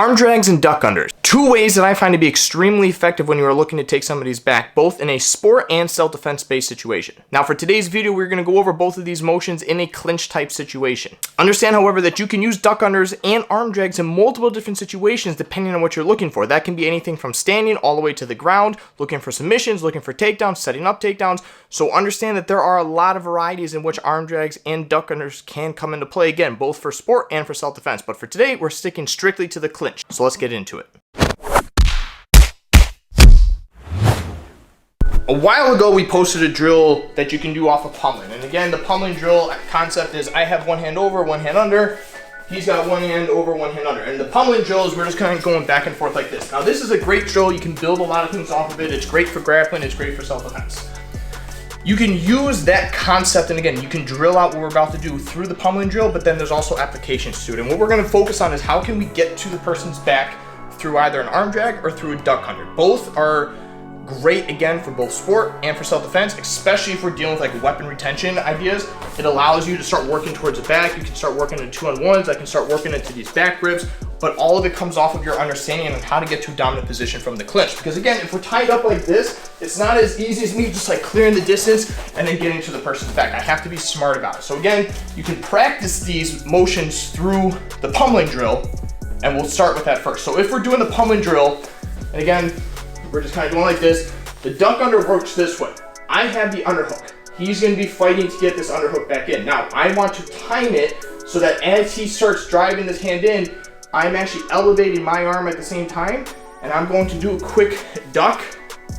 Arm drags and duck unders. Two ways that I find to be extremely effective when you are looking to take somebody's back, both in a sport and self-defense based situation. Now for today's video, we're going to go over both of these motions in a clinch type situation. Understand, however, that you can use duck unders and arm drags in multiple different situations depending on what you're looking for. That can be anything from standing all the way to the ground, looking for submissions, looking for takedowns, setting up takedowns. So understand that there are a lot of varieties in which arm drags and duck unders can come into play, again, both for sport and for self-defense. But for today, we're sticking strictly to the clinch. So let's get into it. A while ago, we posted a drill that you can do off of pummeling. And again, the pummeling drill concept is I have one hand over, one hand under. He's got one hand over, one hand under. And the pummeling drill is we're just kind of going back and forth like this. Now, this is a great drill. You can build a lot of things off of it. It's great for grappling. It's great for self-defense. You can use that concept, and again, you can drill out what we're about to do through the pummeling drill, but then there's also applications to it. And what we're going to focus on is how can we get to the person's back through either an arm drag or through a duck under. Both are great, again, for both sport and for self-defense, especially if we're dealing with like weapon retention ideas. It allows you to start working towards the back. You can start working in 2-on-1s. I can start working into these back grips, but all of it comes off of your understanding on how to get to a dominant position from the clinch. Because again, if we're tied up like this, it's not as easy as me just like clearing the distance and then getting to the person's back. I have to be smart about it. So again, you can practice these motions through the pummeling drill, and we'll start with that first. So if we're doing the pummeling drill, and again, we're just kind of going like this, the duck under works this way. I have the underhook. He's going to be fighting to get this underhook back in. Now, I want to time it so that as he starts driving this hand in, I'm actually elevating my arm at the same time, and I'm going to do a quick duck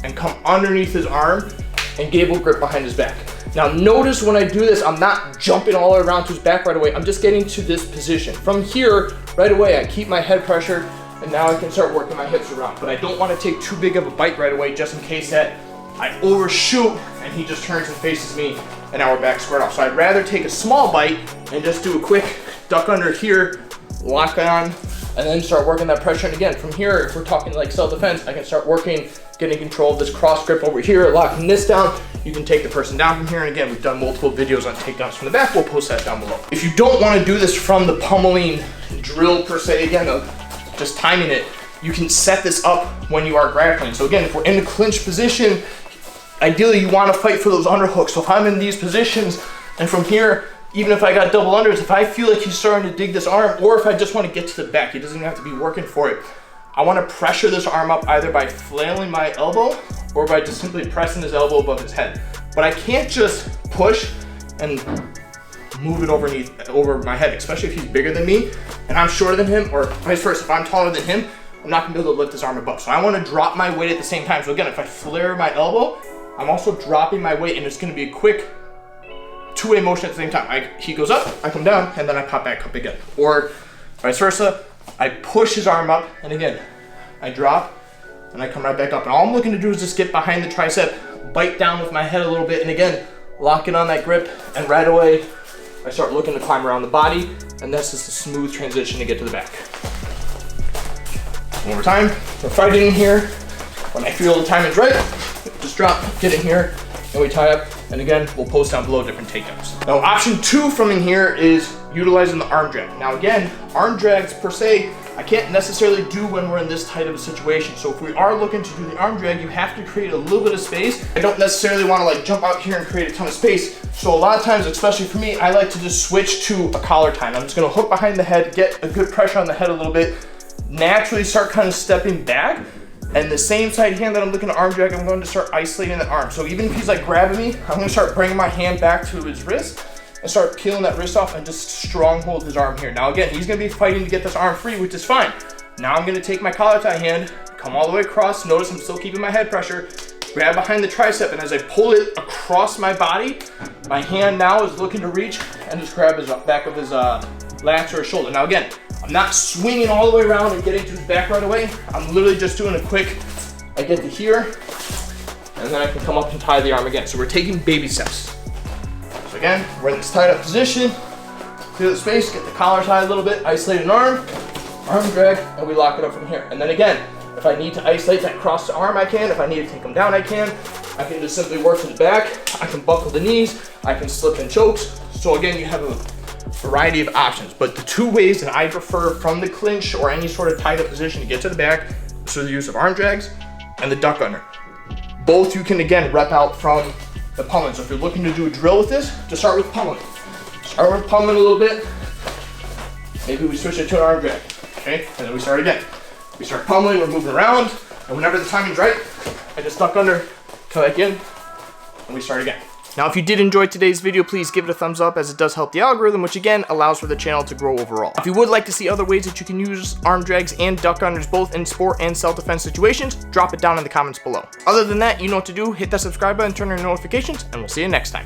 and come underneath his arm and gable grip behind his back. Now notice when I do this, I'm not jumping all the way around to his back right away. I'm just getting to this position. From here, right away, I keep my head pressure, and now I can start working my hips around. But I don't want to take too big of a bite right away, just in case that I overshoot and he just turns and faces me and now we're back squared off. So I'd rather take a small bite and just do a quick duck under here, lock on, and then start working that pressure. And again, from here, if we're talking like self-defense, I can start working, getting control of this cross grip over here, locking this down. You can take the person down from here. And again, we've done multiple videos on takedowns from the back. We'll post that down below. If you don't want to do this from the pummeling drill per se, again, just timing it, you can set this up when you are grappling. So again, if we're in the clinch position, ideally you want to fight for those underhooks. So if I'm in these positions and from here, even if I got double unders, if I feel like he's starting to dig this arm, or if I just want to get to the back, he doesn't even have to be working for it. I want to pressure this arm up either by flailing my elbow or by just simply pressing his elbow above his head. But I can't just push and move it over my head, especially if he's bigger than me and I'm shorter than him, or vice versa. If I'm taller than him, I'm not gonna be able to lift his arm above. So I want to drop my weight at the same time. So again, if I flare my elbow, I'm also dropping my weight, and it's gonna be a quick two-way motion at the same time. He goes up, I come down, and then I pop back up again. Or vice versa, I push his arm up, and again, I drop, and I come right back up. And all I'm looking to do is just get behind the tricep, bite down with my head a little bit, and again, lock in on that grip, and right away, I start looking to climb around the body, and that's just a smooth transition to get to the back. One more time, we're fighting in here. When I feel the timing's right, just drop, get in here, and we tie up. And again, we'll post down below different takedowns. Now, option 2 from in here is utilizing the arm drag. Now again, arm drags per se, I can't necessarily do when we're in this tight of a situation. So if we are looking to do the arm drag, you have to create a little bit of space. I don't necessarily want to like jump out here and create a ton of space. So a lot of times, especially for me, I like to just switch to a collar tie. I'm just gonna hook behind the head, get a good pressure on the head a little bit, naturally start kind of stepping back. And the same side hand that I'm looking to arm drag, I'm going to start isolating the arm. So even if he's like grabbing me, I'm gonna start bringing my hand back to his wrist and start peeling that wrist off and just stronghold his arm here. Now again, he's gonna be fighting to get this arm free, which is fine. Now I'm gonna take my collar tie hand, come all the way across. Notice I'm still keeping my head pressure, grab behind the tricep, and as I pull it across my body, my hand now is looking to reach and just grab his back of his lats or his shoulder. Now again, I'm not swinging all the way around and getting to his back right away. I'm literally just doing a quick, I get to here, and then I can come up and tie the arm again. So we're taking baby steps. So again, we're in this tied up position, clear the space, get the collar tied a little bit, isolate an arm drag, and we lock it up from here. And then again, if I need to isolate that cross arm, I can. If I need to take him down, I can. I can just simply work to the back. I can buckle the knees. I can slip in chokes. So again, you have a variety of options. But the two ways that I prefer from the clinch or any sort of tied up position to get to the back is through the use of arm drags and the duck under. Both you can, again, rep out from the pummeling. So if you're looking to do a drill with this, just start with pummeling. Start with pummeling a little bit. Maybe we switch it to an arm drag, okay? And then we start again. We start pummeling, we're moving around, and whenever the timing's right, I just duck under, come back in, and we start again. Now, if you did enjoy today's video, please give it a thumbs up, as it does help the algorithm, which again allows for the channel to grow overall. If you would like to see other ways that you can use arm drags and duck unders both in sport and self-defense situations, drop it down in the comments below. Other than that, you know what to do. Hit that subscribe button, turn on notifications, and we'll see you next time.